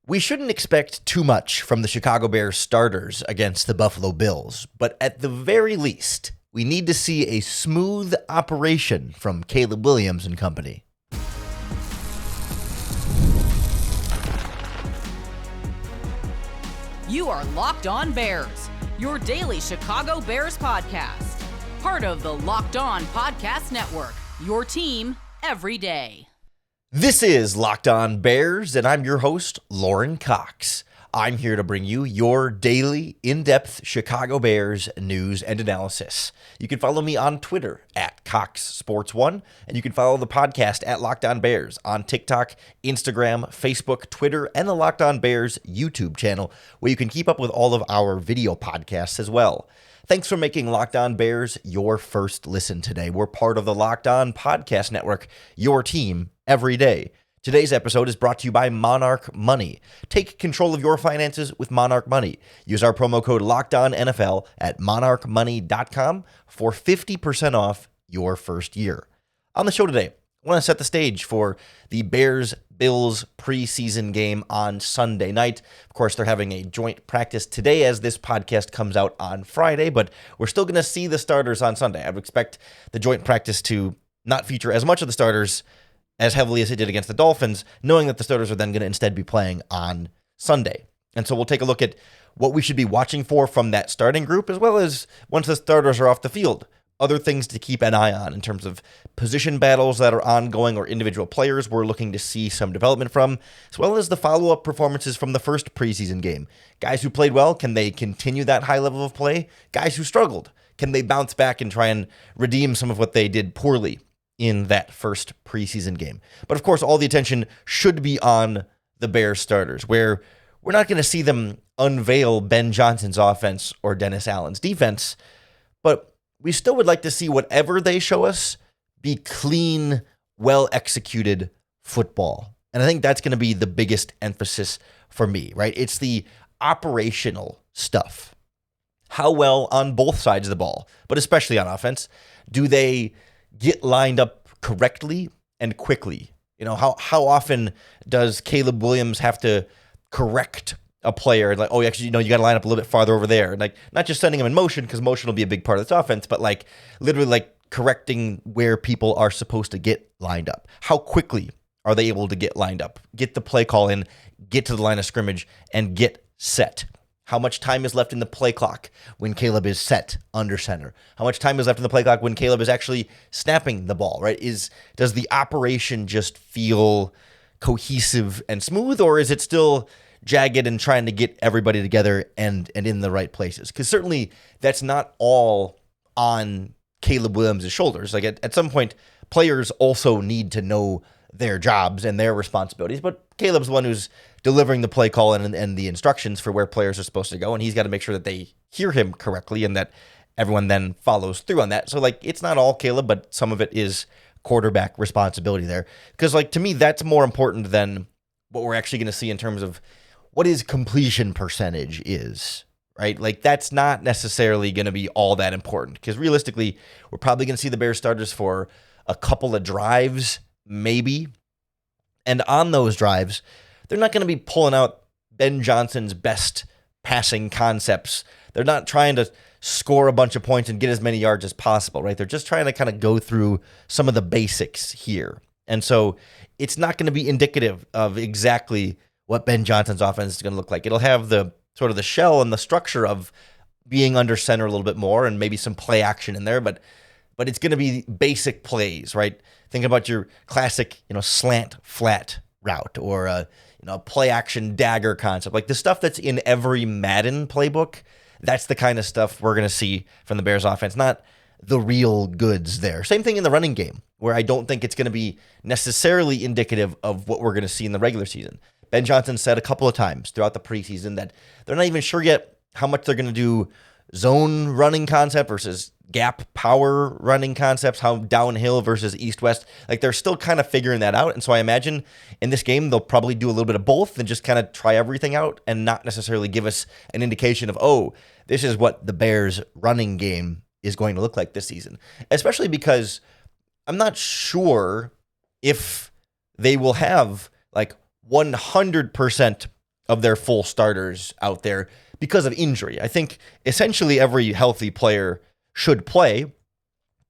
We shouldn't expect too much from the Chicago Bears starters against the Buffalo Bills, but at the very least, we need to see a smooth operation from Caleb Williams and company. You are Locked On Bears, your daily Chicago Bears podcast. Part of the Locked On Podcast Network, your team every day. This is Locked On Bears, and I'm your host, Lauren Cox. I'm here to bring you your daily, in-depth Chicago Bears news and analysis. You can follow me on Twitter at CoxSports1, and you can follow the podcast at Locked On Bears on TikTok, Instagram, Facebook, Twitter, and the Locked On Bears YouTube channel, where you can keep up with all of our video podcasts as well. Thanks for making Locked On Bears your first listen today. We're part of the Locked On Podcast Network, your team every day. Today's episode is brought to you by Monarch Money. Take control of your finances with Monarch Money. Use our promo code LOCKEDONNFL at monarchmoney.com for 50% off your first year. On the show today, I want to set the stage for the Bears-Bills preseason game on Sunday night. Of course, they're having a joint practice today as this podcast comes out on Friday, but we're still going to see the starters on Sunday. I would expect the joint practice to not feature as much of the starters as heavily as it did against the Dolphins, knowing that the starters are then going to instead be playing on Sunday. And so we'll take a look at what we should be watching for from that starting group, as well as once the starters are off the field, other things to keep an eye on in terms of position battles that are ongoing or individual players we're looking to see some development from, as well as the follow-up performances from the first preseason game. Guys who played well, can they continue that high level of play? Guys who struggled, can they bounce back and try and redeem some of what they did poorly in that first preseason game? But of course, all the attention should be on the Bears starters, where we're not going to see them unveil Ben Johnson's offense or Dennis Allen's defense, but we still would like to see whatever they show us be clean, well-executed football. And I think that's going to be the biggest emphasis for me, right? It's the operational stuff. How well on both sides of the ball, but especially on offense, do they get lined up correctly and quickly? You know, how often does Caleb Williams have to correct a player, like, oh, actually, you got to line up a little bit farther over there. Like, not just sending him in motion, because motion will be a big part of this offense, but like literally like correcting where people are supposed to get lined up. How quickly are they able to get lined up, get the play call in, get to the line of scrimmage, and get set? How much time is left in the play clock when Caleb is set under center? How much time is left in the play clock when Caleb is actually snapping the ball, right? Does the operation just feel cohesive and smooth, or is it still jagged and trying to get everybody together and in the right places? Because certainly that's not all on Caleb Williams' shoulders. Like at some point, players also need to know their jobs and their responsibilities, but Caleb's the one who's delivering the play call and the instructions for where players are supposed to go, and he's got to make sure that they hear him correctly and that everyone then follows through on that. So like, it's not all Caleb, but some of it is quarterback responsibility there. Because like, to me, that's more important than what we're actually going to see in terms of what his completion percentage is, right? Like, that's not necessarily going to be all that important, because realistically, we're probably going to see the Bears starters for a couple of drives, maybe. And on those drives, they're not going to be pulling out Ben Johnson's best passing concepts. They're not trying to score a bunch of points and get as many yards as possible, right? They're just trying to kind of go through some of the basics here. And so it's not going to be indicative of exactly what Ben Johnson's offense is going to look like. It'll have the sort of the shell and the structure of being under center a little bit more and maybe some play action in there, but it's going to be basic plays, right? Think about your classic, slant flat route or a play action dagger concept, like the stuff that's in every Madden playbook. That's the kind of stuff we're going to see from the Bears offense, not the real goods there. Same thing in the running game, where I don't think it's going to be necessarily indicative of what we're going to see in the regular season. Ben Johnson said a couple of times throughout the preseason that they're not even sure yet how much they're going to do zone running concept versus gap power running concepts, how downhill versus east-west. Like, they're still kind of figuring that out. And so I imagine in this game, they'll probably do a little bit of both and just kind of try everything out and not necessarily give us an indication of, oh, this is what the Bears running game is going to look like this season. Especially because I'm not sure if they will have like 100% of their full starters out there because of injury. I think essentially every healthy player should play,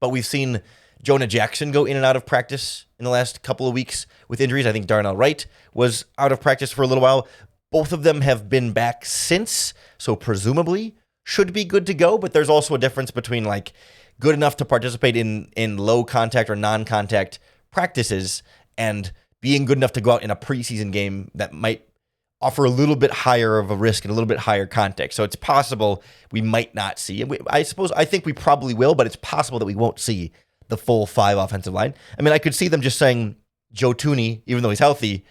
but we've seen Jonah Jackson go in and out of practice in the last couple of weeks with injuries. I think Darnell Wright was out of practice for a little while. Both of them have been back since, so presumably should be good to go, but there's also a difference between like good enough to participate in low contact or non-contact practices and being good enough to go out in a preseason game that might offer a little bit higher of a risk and a little bit higher context. So it's possible we might not see. I think we probably will, but it's possible that we won't see the full 5 offensive line. I mean, I could see them just saying Joe Thuney, even though he's healthy,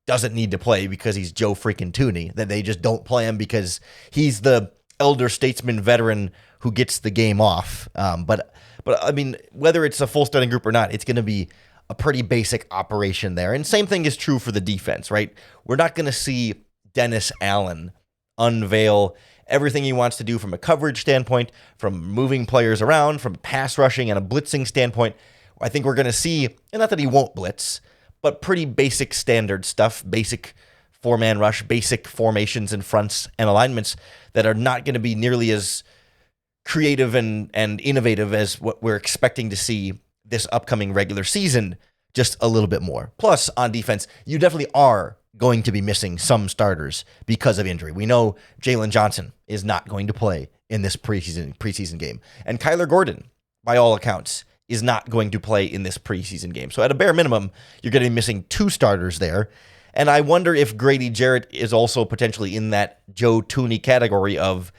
doesn't need to play because he's Joe freaking Thuney, that they just don't play him because he's the elder statesman veteran who gets the game off. But I mean, whether it's a full starting group or not, it's going to be a pretty basic operation there. And same thing is true for the defense, right? We're not going to see Dennis Allen unveil everything he wants to do from a coverage standpoint, from moving players around, from pass rushing and a blitzing standpoint. I think we're going to see, and not that he won't blitz, but pretty basic standard stuff, basic 4-man rush, basic formations and fronts and alignments that are not going to be nearly as creative and innovative as what we're expecting to see this upcoming regular season, just a little bit more. Plus, on defense, you definitely are going to be missing some starters because of injury. We know Jalen Johnson is not going to play in this preseason game. And Kyler Gordon, by all accounts, is not going to play in this preseason game. So at a bare minimum, you're going to be missing 2 starters there. And I wonder if Grady Jarrett is also potentially in that Joe Thuney category of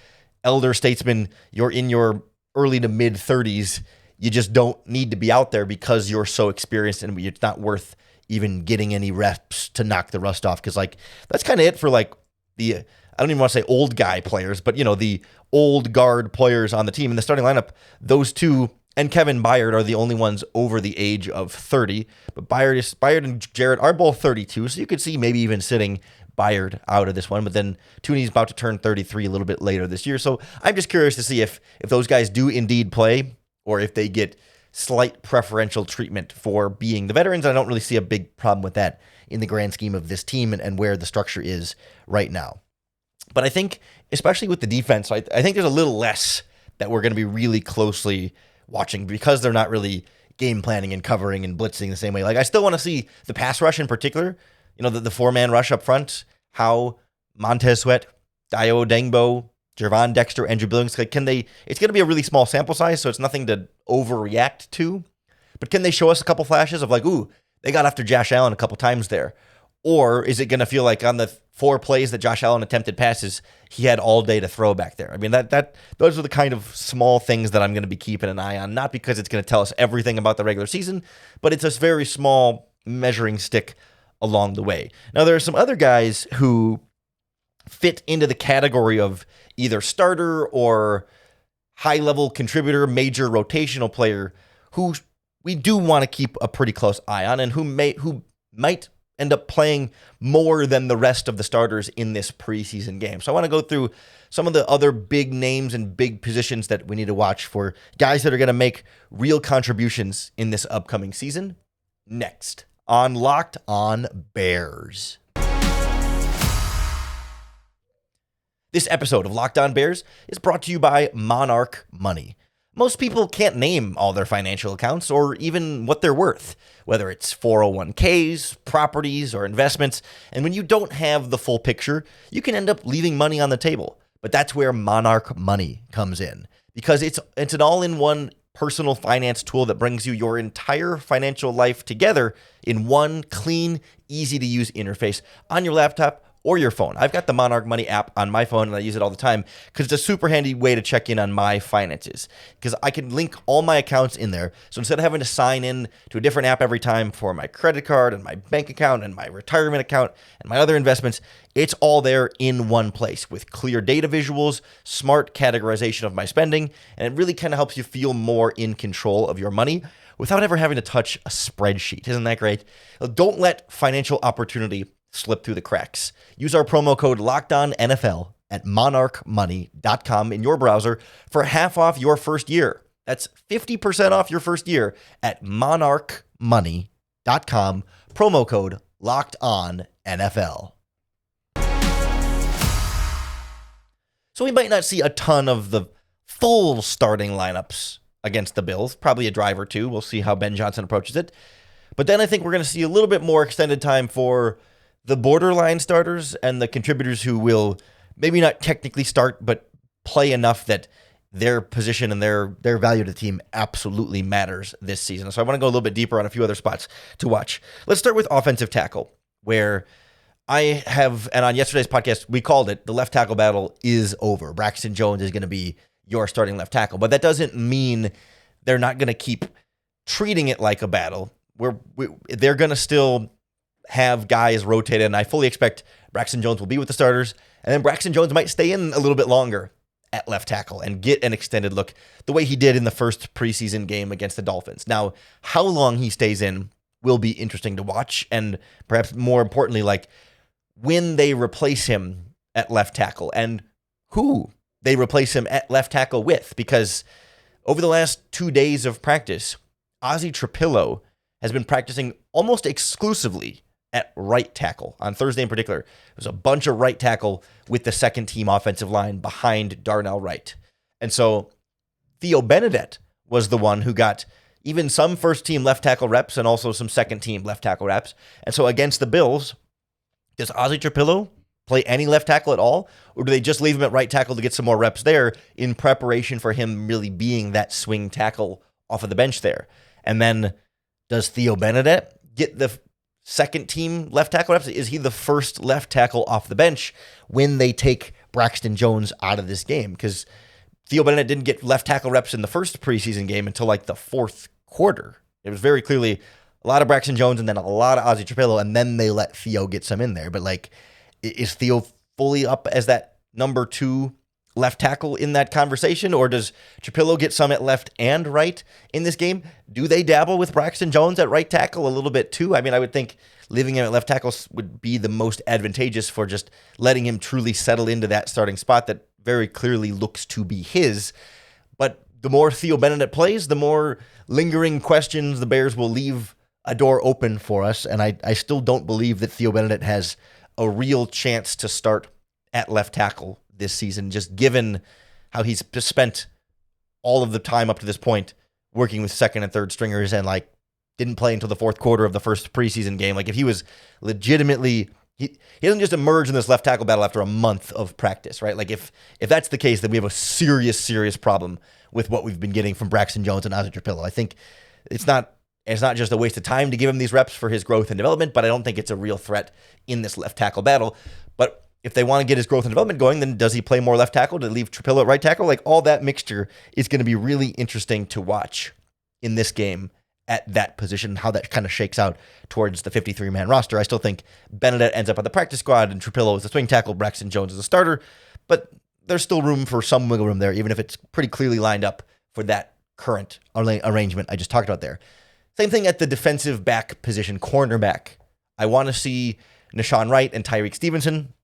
elder statesman. You're in your early to mid 30s. You just don't need to be out there because you're so experienced and it's not worth even getting any reps to knock the rust off. Because like that's kind of it for like the, I don't even want to say old guy players, but you know, the old guard players on the team in the starting lineup. Those two and Kevin Byard are the only ones over the age of 30. But Byard and Jarrett are both 32, so you could see maybe even sitting Byard out of this one. But then Thuney's about to turn 33 a little bit later this year. So I'm just curious to see if those guys do indeed play or if they get slight preferential treatment for being the veterans. I don't really see a big problem with that in the grand scheme of this team and where the structure is right now. But I think, especially with the defense, I think there's a little less that we're going to be really closely watching because they're not really game planning and covering and blitzing the same way. Like I still want to see the pass rush in particular, you know, the 4-man rush up front, how Montez Sweat, Dio Dengbo, Jervon Dexter, Andrew Billings, it's going to be a really small sample size, so it's nothing to overreact to, but can they show us a couple flashes of like, ooh, they got after Josh Allen a couple times there? Or is it going to feel like on the 4 plays that Josh Allen attempted passes, he had all day to throw back there? I mean, those are the kind of small things that I'm going to be keeping an eye on, not because it's going to tell us everything about the regular season, but it's a very small measuring stick along the way. Now, there are some other guys who fit into the category of either starter or high-level contributor, major rotational player, who we do want to keep a pretty close eye on and who might end up playing more than the rest of the starters in this preseason game. So I want to go through some of the other big names and big positions that we need to watch for guys that are going to make real contributions in this upcoming season. Next on Locked On Bears. This episode of Locked On Bears is brought to you by Monarch Money. Most people can't name all their financial accounts or even what they're worth, whether it's 401ks, properties, or investments. And when you don't have the full picture, you can end up leaving money on the table. But that's where Monarch Money comes in, because it's an all-in-one personal finance tool that brings you your entire financial life together in one clean, easy-to-use interface on your laptop or your phone. I've got the Monarch Money app on my phone, and I use it all the time because it's a super handy way to check in on my finances, because I can link all my accounts in there. So instead of having to sign in to a different app every time for my credit card and my bank account and my retirement account and my other investments, it's all there in one place with clear data visuals, smart categorization of my spending, and it really kind of helps you feel more in control of your money without ever having to touch a spreadsheet. Isn't that great? Don't let financial opportunity slip through the cracks. Use our promo code LOCKEDONNFL at monarchmoney.com in your browser for half off your first year. That's 50% off your first year at monarchmoney.com, promo code LOCKEDONNFL. So we might not see a ton of the full starting lineups against the Bills, probably a drive or two. We'll see how Ben Johnson approaches it. But then I think we're going to see a little bit more extended time for the borderline starters and the contributors who will maybe not technically start, but play enough that their position and their value to the team absolutely matters this season. So I want to go a little bit deeper on a few other spots to watch. Let's start with offensive tackle, where I have, and on yesterday's podcast, we called it, the left tackle battle is over. Braxton Jones is going to be your starting left tackle, but that doesn't mean they're not going to keep treating it like a battle. They're going to still have guys rotate in. I fully expect Braxton Jones will be with the starters, and then Braxton Jones might stay in a little bit longer at left tackle and get an extended look the way he did in the first preseason game against the Dolphins. Now, how long he stays in will be interesting to watch, and perhaps more importantly, like when they replace him at left tackle and who they replace him at left tackle with, because over the last 2 days of practice, Ozzie Trapillo has been practicing almost exclusively at right tackle. On Thursday in particular, there was a bunch of right tackle with the second team offensive line behind Darnell Wright. And so Theo Benedett was the one who got even some first team left tackle reps and also some second team left tackle reps. And so against the Bills, does Ozzie Trapillo play any left tackle at all? Or do they just leave him at right tackle to get some more reps there in preparation for him really being that swing tackle off of the bench there? And then does Theo Benedett get the second team left tackle reps? Is he the first left tackle off the bench when they take Braxton Jones out of this game? Because Theo Benedett didn't get left tackle reps in the first preseason game until like the fourth quarter. It was very clearly a lot of Braxton Jones and then a lot of Ozzie Trapillo, and then they let Theo get some in there. But like, is Theo fully up as that number 2 left tackle in that conversation, or does Trapillo get some at left and right in this game? Do they dabble with Braxton Jones at right tackle a little bit too? I mean, I would think leaving him at left tackle would be the most advantageous for just letting him truly settle into that starting spot that very clearly looks to be his. But the more Theo Benedett plays, the more lingering questions the Bears will leave a door open for us. And I still don't believe that Theo Benedett has a real chance to start at left tackle this season, just given how he's spent all of the time up to this point working with second and third stringers and like didn't play until the fourth quarter of the first preseason game. Like if he was legitimately, he doesn't just emerge in this left tackle battle after a month of practice, right? Like if that's the case, then we have a serious problem with what we've been getting from Braxton Jones and Ozzie Trapillo. I think it's not just a waste of time to give him these reps for his growth and development, but I don't think it's a real threat in this left tackle battle. But if they want to get his growth and development going, then does he play more left tackle? Do they leave Trapillo at right tackle? Like all that mixture is going to be really interesting to watch in this game at that position, how that kind of shakes out towards the 53-man roster. I still think Benedett ends up on the practice squad and Trapillo is the swing tackle, Braxton Jones is a starter, but there's still room for some wiggle room there, even if it's pretty clearly lined up for that current arrangement I just talked about there. Same thing at the defensive back position, cornerback. I want to see Nashawn Wright and Tyreek Stevenson,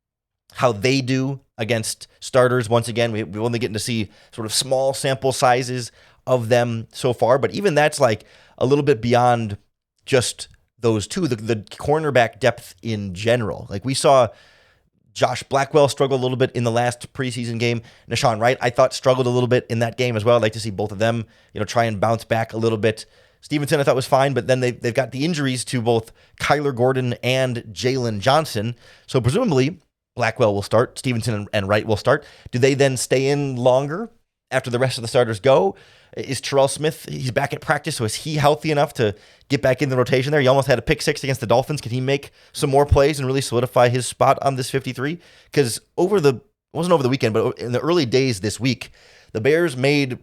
how they do against starters. Once again, we're only getting to see sort of small sample sizes of them so far, but even that's like a little bit beyond just those two, the cornerback depth in general. Like we saw Josh Blackwell struggle a little bit in the last preseason game. Nashawn Wright, I thought, struggled a little bit in that game as well. I'd like to see both of them, try and bounce back a little bit. Stevenson, I thought, was fine, but then they've got the injuries to both Kyler Gordon and Jalen Johnson. So presumably Blackwell will start, Stevenson and Wright will start. Do they then stay in longer after the rest of the starters go? Is Terrell Smith, he's back at practice, so is he healthy enough to get back in the rotation there? He almost had a pick six against the Dolphins. Can he make some more plays and really solidify his spot on this 53? Because it wasn't over the weekend, but in the early days this week, the Bears made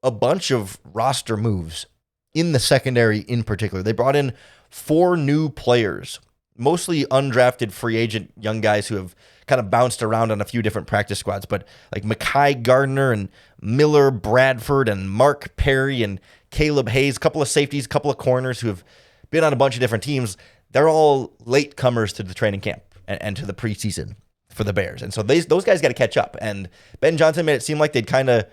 a bunch of roster moves in the secondary in particular. They brought in 4 new players, mostly undrafted free agent young guys who have kind of bounced around on a few different practice squads, but like Mekhi Gardner and Miller Bradford and Mark Perry and Caleb Hayes, a couple of safeties, a couple of corners who have been on a bunch of different teams. They're all late comers to the training camp and to the preseason for the Bears. And so those guys got to catch up. And Ben Johnson made it seem like they'd kind of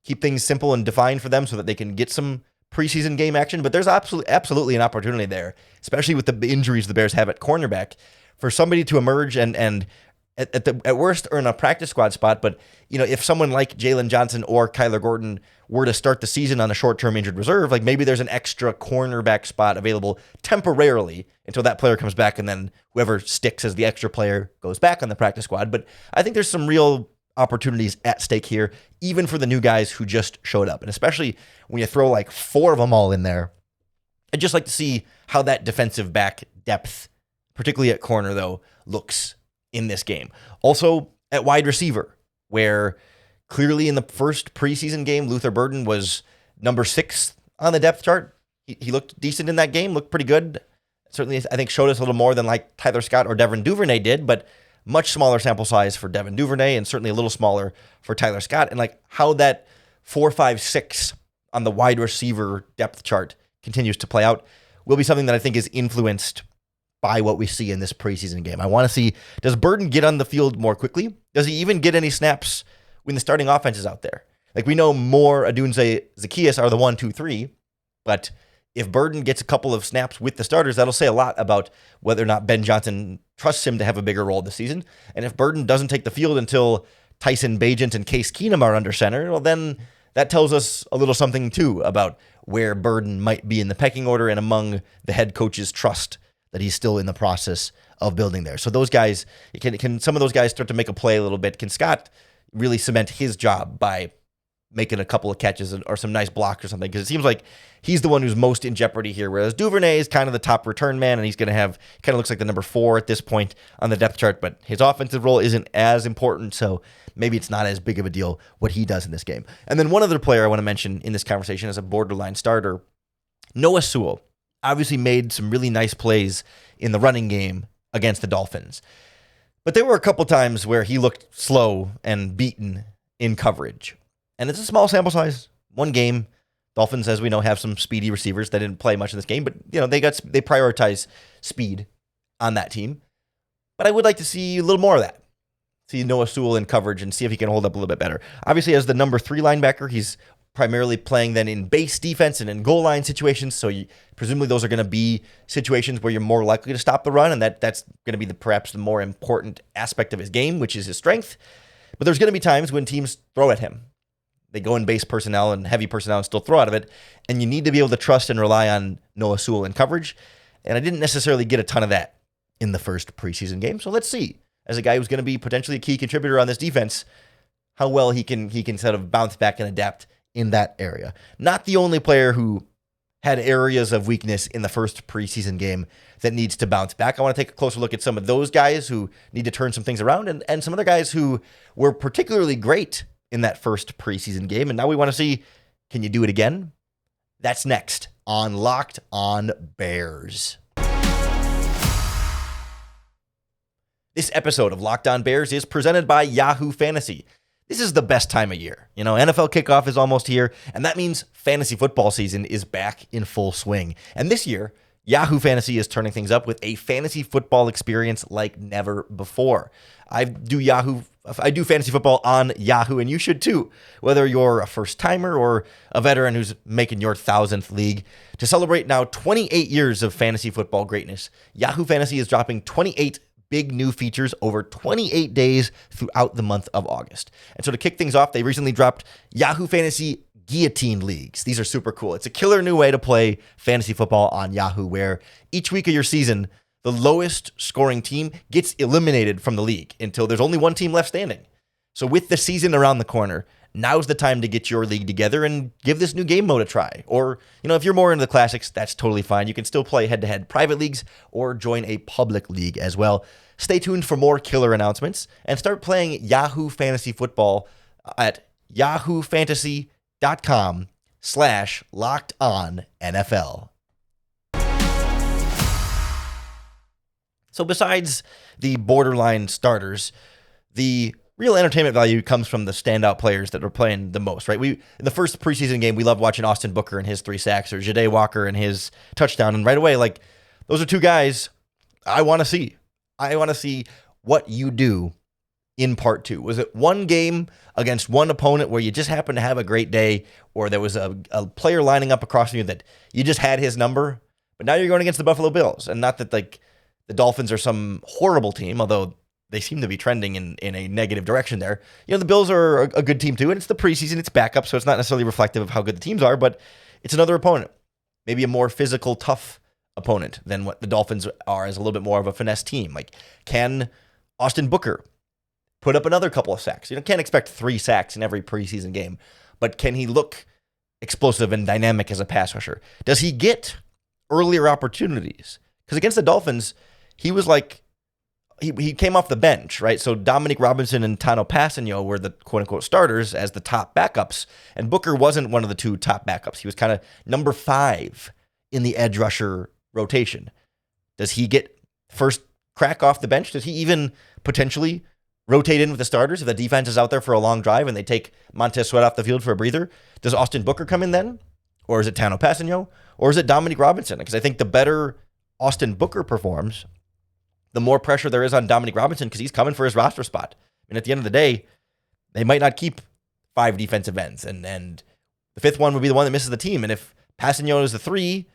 keep things simple and defined for them so that they can get some preseason game action. But there's absolutely an opportunity there, especially with the injuries the Bears have at cornerback, for somebody to emerge and at worst earn a practice squad spot. But, if someone like Jalen Johnson or Kyler Gordon were to start the season on a short-term injured reserve, like maybe there's an extra cornerback spot available temporarily until that player comes back, and then whoever sticks as the extra player goes back on the practice squad. But I think there's some real opportunities at stake here, even for the new guys who just showed up. And especially when you throw like 4 of them all in there, I'd just like to see how that defensive back depth, particularly at corner though, looks in this game. Also at wide receiver, where clearly in the first preseason game, Luther Burden was number 6 on the depth chart. He looked decent in that game, looked pretty good. Certainly, I think showed us a little more than like Tyler Scott or Devin Duvernay did, but much smaller sample size for Devin Duvernay and certainly a little smaller for Tyler Scott. And like how that 4, 5, 6 on the wide receiver depth chart continues to play out will be something that I think is influenced by what we see in this preseason game. I want to see, does Burden get on the field more quickly? Does he even get any snaps when the starting offense is out there? Like we know Moore, Adunze, Zacchaeus are the 1, 2, 3, but if Burden gets a couple of snaps with the starters, that'll say a lot about whether or not Ben Johnson trusts him to have a bigger role this season. And if Burden doesn't take the field until Tyson Bagent and Case Keenum are under center, well, then that tells us a little something too about where Burden might be in the pecking order and among the head coach's trust that he's still in the process of building there. So those guys, can some of those guys start to make a play a little bit? Can Scott really cement his job by making a couple of catches or some nice blocks or something? Because it seems like he's the one who's most in jeopardy here, whereas Duvernay is kind of the top return man, and he's going to have, kind of looks like the number 4 at this point on the depth chart, but his offensive role isn't as important, so maybe it's not as big of a deal what he does in this game. And then one other player I want to mention in this conversation as a borderline starter, Noah Sewell, obviously made some really nice plays in the running game against the Dolphins. But there were a couple times where he looked slow and beaten in coverage. And it's a small sample size, one game. Dolphins, as we know, have some speedy receivers that didn't play much in this game, but they prioritize speed on that team. But I would like to see a little more of that. See Noah Sewell in coverage and see if he can hold up a little bit better. Obviously, as the number 3 linebacker, he's primarily playing then in base defense and in goal line situations. So presumably those are going to be situations where you're more likely to stop the run, and that's going to be perhaps the more important aspect of his game, which is his strength. But there's going to be times when teams throw at him. They go in base personnel and heavy personnel and still throw out of it, and you need to be able to trust and rely on Noah Sewell in coverage. And I didn't necessarily get a ton of that in the first preseason game. So let's see, as a guy who's going to be potentially a key contributor on this defense, how well he can sort of bounce back and adapt in that area. Not the only player who had areas of weakness in the first preseason game that needs to bounce back. I want to take a closer look at some of those guys who need to turn some things around and some other guys who were particularly great in that first preseason game. And now we want to see, can you do it again? That's next on Locked On Bears. This episode of Locked On Bears is presented by Yahoo Fantasy. This is the best time of year. NFL kickoff is almost here, and that means fantasy football season is back in full swing. And this year, Yahoo Fantasy is turning things up with a fantasy football experience like never before. I do fantasy football on Yahoo, and you should too, whether you're a first-timer or a veteran who's making your 1,000th league. To celebrate now 28 years of fantasy football greatness, Yahoo Fantasy is dropping 28 big new features over 28 days throughout the month of August. And so to kick things off, they recently dropped Yahoo Fantasy Guillotine Leagues. These are super cool. It's a killer new way to play fantasy football on Yahoo, where each week of your season, the lowest scoring team gets eliminated from the league until there's only one team left standing. So with the season around the corner, now's the time to get your league together and give this new game mode a try. Or, if you're more into the classics, that's totally fine. You can still play head-to-head private leagues or join a public league as well. Stay tuned for more killer announcements and start playing Yahoo Fantasy Football at yahoofantasy.com/LockedOnNFL. So besides the borderline starters, the real entertainment value comes from the standout players that are playing the most, right? In the first preseason game, we loved watching Austin Booker and his 3 sacks or Ja'Day Walker and his touchdown. And right away, those are 2 guys I want to see. I want to see what you do in part 2. Was it one game against one opponent where you just happened to have a great day, or there was a player lining up across from you that you just had his number, but now you're going against the Buffalo Bills? And not that the Dolphins are some horrible team, although they seem to be trending in a negative direction there. The Bills are a good team too, and it's the preseason, it's backup, so it's not necessarily reflective of how good the teams are, but it's another opponent. Maybe a more physical, tough opponent than what the Dolphins are, as a little bit more of a finesse team. Like, can Austin Booker put up another couple of sacks? Can't expect 3 sacks in every preseason game, but can he look explosive and dynamic as a pass rusher? Does he get earlier opportunities? Because against the Dolphins, he was like, he came off the bench, right? So Dominique Robinson and Tano Passanio were the quote-unquote starters as the top backups, and Booker wasn't one of the 2 top backups. He was kind of number 5 in the edge rusher rotation. Does he get first crack off the bench? Does he even potentially rotate in with the starters if the defense is out there for a long drive and they take Montez Sweat off the field for a breather? Does Austin Booker come in then? Or is it Tano Passanio? Or is it Dominique Robinson? Because I think the better Austin Booker performs, the more pressure there is on Dominique Robinson because he's coming for his roster spot. And at the end of the day, they might not keep 5 defensive ends. And the 5th one would be the one that misses the team. And if Passanio is the 3,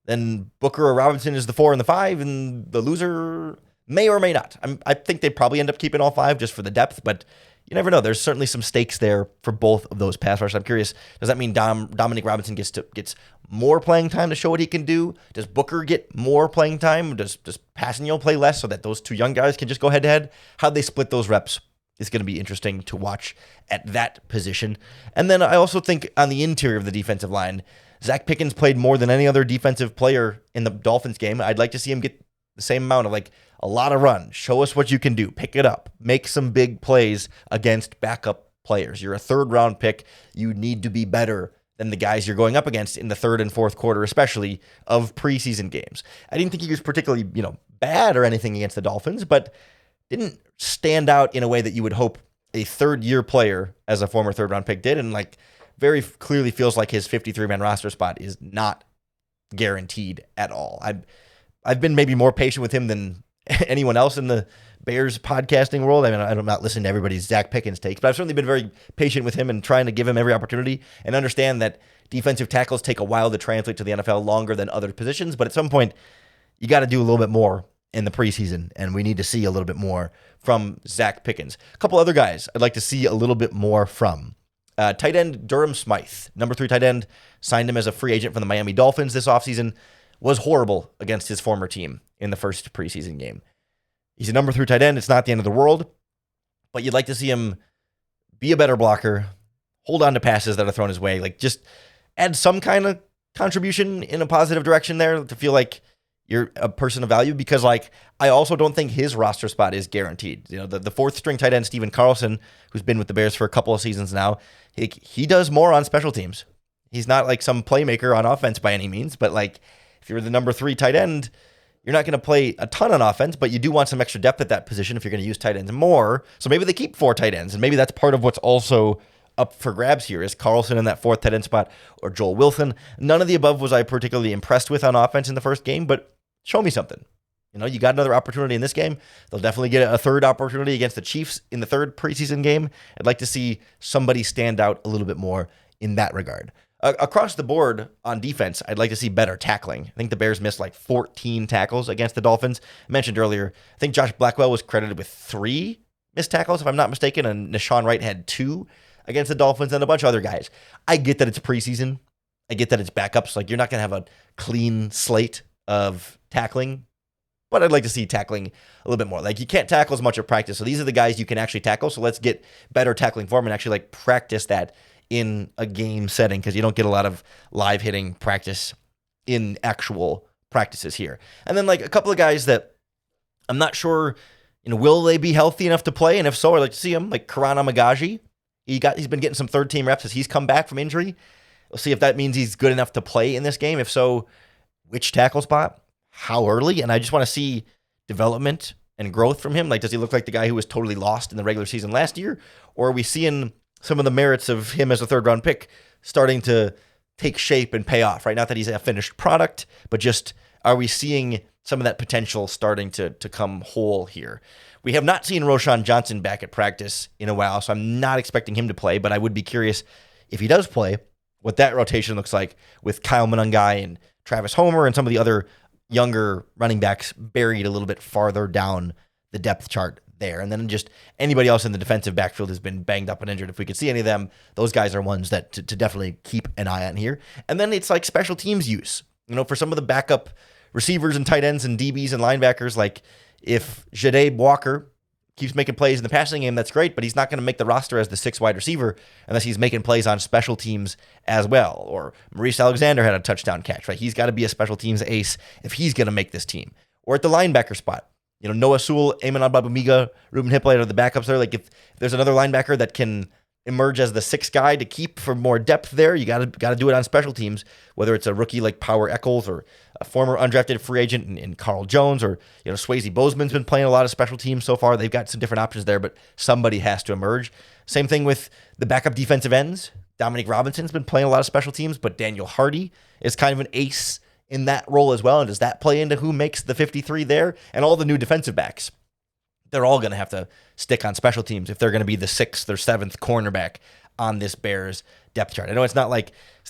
then Booker or Robinson is the 4 and the 5, and the loser may or may not. I think they probably end up keeping all 5 just for the depth, but you never know. There's certainly some stakes there for both of those pass rushers. I'm curious, does that mean Dominique Robinson gets more playing time to show what he can do? Does Booker get more playing time? Does Passanio play less so that those 2 young guys can just go head-to-head? How they split those reps is going to be interesting to watch at that position. And then I also think on the interior of the defensive line, Zach Pickens played more than any other defensive player in the Dolphins game. I'd like to see him get the same amount of a lot of run. Show us what you can do. Pick it up. Make some big plays against backup players. You're a 3rd round pick. You need to be better than the guys you're going up against in the 3rd and 4th quarter, especially of preseason games. I didn't think he was particularly, bad or anything against the Dolphins, but didn't stand out in a way that you would hope a 3rd-year player as a former 3rd round pick did. And very clearly feels like his 53-man roster spot is not guaranteed at all. I've been maybe more patient with him than anyone else in the Bears podcasting world. I mean, I'm not listening to everybody's Zach Pickens takes, but I've certainly been very patient with him and trying to give him every opportunity and understand that defensive tackles take a while to translate to the NFL, longer than other positions. But at some point, you got to do a little bit more in the preseason, and we need to see a little bit more from Zach Pickens. A couple other guys I'd like to see a little bit more from. Tight end Durham Smythe, number 3 tight end, signed him as a free agent from the Miami Dolphins this offseason, was horrible against his former team in the first preseason game. He's a number 3 tight end. It's not the end of the world, but you'd like to see him be a better blocker, hold on to passes that are thrown his way, just add some kind of contribution in a positive direction there to feel like you're a person of value, because I also don't think his roster spot is guaranteed. The 4th string tight end, Steven Carlson, who's been with the Bears for a couple of seasons now, he does more on special teams. He's not some playmaker on offense by any means, but if you're the number 3 tight end, you're not going to play a ton on offense, but you do want some extra depth at that position if you're going to use tight ends more. So maybe they keep 4 tight ends, and maybe that's part of what's also up for grabs here. Is Carlson in that 4th tight end spot or Joel Wilson? None of the above was I particularly impressed with on offense in the first game, but show me something. You got another opportunity in this game. They'll definitely get a 3rd opportunity against the Chiefs in the 3rd preseason game. I'd like to see somebody stand out a little bit more in that regard. Across the board on defense, I'd like to see better tackling. I think the Bears missed 14 tackles against the Dolphins. I mentioned earlier, I think Josh Blackwell was credited with 3 missed tackles, if I'm not mistaken, and Nashawn Wright had 2 against the Dolphins and a bunch of other guys. I get that it's preseason. I get that it's backups. You're not going to have a clean slate of tackling, but I'd like to see tackling a little bit more. You can't tackle as much at practice, so these are the guys you can actually tackle, so let's get better tackling form and actually practice that in a game setting, because you don't get a lot of live hitting practice in actual practices here. And then a couple of guys that I'm not sure, will they be healthy enough to play? And if so, I'd like to see them, Karan Amagaji. He's been getting some 3rd team reps as he's come back from injury. We'll see if that means he's good enough to play in this game. If so, which tackle spot? How early? And I just want to see development and growth from him. Does he look like the guy who was totally lost in the regular season last year? Or are we seeing some of the merits of him as a 3rd round pick starting to take shape and pay off, right? Not that he's a finished product, but just are we seeing some of that potential starting to come whole here? We have not seen Roschon Johnson back at practice in a while, so I'm not expecting him to play, but I would be curious if he does play, what that rotation looks like with Kyle Monangai and Travis Homer and some of the other younger running backs buried a little bit farther down the depth chart there. And then just anybody else in the defensive backfield has been banged up and injured. If we could see any of them, those guys are ones that to definitely keep an eye on here. And then it's like special teams use. For some of the backup receivers and tight ends and DBs and linebackers, like if Jade Walker keeps making plays in the passing game, that's great, but he's not going to make the roster as the 6th wide receiver unless he's making plays on special teams as well. Or Maurice Alexander had a touchdown catch, right? He's got to be a special teams ace if he's going to make this team. Or at the linebacker spot, Noah Sewell, Amon Ababumiga, Ruben Hippolyte are the backups there. Like if there's another linebacker that can emerge as the 6th guy to keep for more depth there, you got to do it on special teams, whether it's a rookie like Power Echols or a former undrafted free agent in Carl Jones, or Swayze Bozeman's been playing a lot of special teams so far. They've got some different options there, but somebody has to emerge. Same thing with the backup defensive ends. Dominic Robinson's been playing a lot of special teams, but Daniel Hardy is kind of an ace in that role as well. And does that play into who makes the 53 there? And all the new defensive backs, they're all going to have to stick on special teams if they're going to be the 6th or 7th cornerback on this Bears depth chart. I know it's not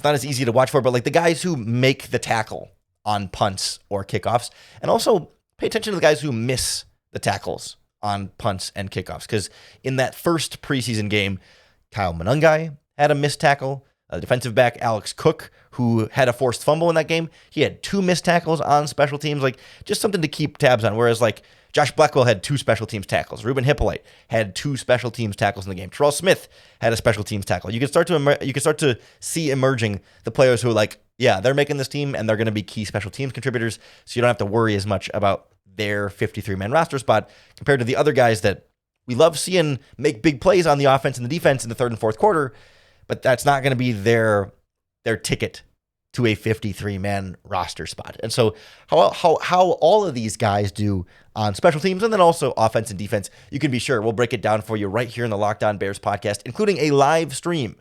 as easy to watch for, but like the guys who make the tackle on punts or kickoffs, and also pay attention to the guys who miss the tackles on punts and kickoffs. Because in that first preseason game, Kyle Monangai had a missed tackle. Defensive back Alex Cook, who had a forced fumble in that game, he had 2 missed tackles on special teams. Like just something to keep tabs on. Whereas like Josh Blackwell had 2 special teams tackles. Ruben Hippolyte had 2 special teams tackles in the game. Terrell Smith had a special teams tackle. You can start to see emerging the players who are like, yeah, they're making this team and they're going to be key special teams contributors. So you don't have to worry as much about their 53-man roster spot compared to the other guys that we love seeing make big plays on the offense and the defense in the 3rd and 4th quarter. But that's not going to be their ticket to a 53-man roster spot. And so how all of these guys do on special teams and then also offense and defense, you can be sure we'll break it down for you right here in the Locked On Bears podcast, including a live stream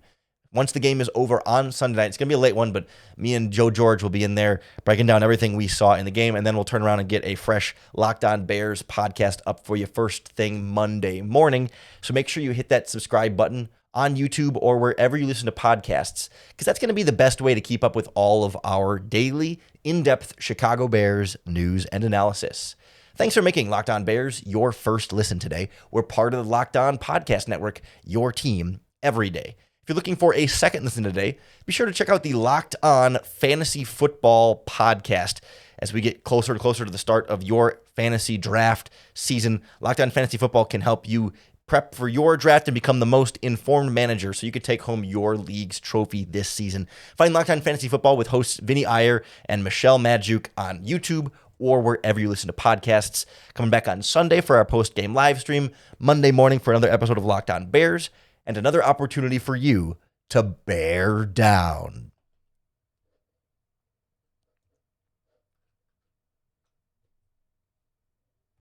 once the game is over on Sunday night. It's going to be a late one, but me and Joe George will be in there breaking down everything we saw in the game, and then we'll turn around and get a fresh Locked On Bears podcast up for you first thing Monday morning. So make sure you hit that subscribe button on YouTube or wherever you listen to podcasts, because that's going to be the best way to keep up with all of our daily, in-depth Chicago Bears news and analysis. Thanks for making Locked On Bears your first listen today. We're part of the Locked On Podcast Network, your team every day. If you're looking for a second listen today, be sure to check out the Locked On Fantasy Football podcast. As we get closer and closer to the start of your fantasy draft season, Locked On Fantasy Football can help you prep for your draft and become the most informed manager so you could take home your league's trophy this season. Find Locked On Fantasy Football with hosts Vinny Iyer and Michelle Madjuk on YouTube or wherever you listen to podcasts. Coming back on Sunday for our post-game live stream, Monday morning for another episode of Locked On Bears, and another opportunity for you to bear down.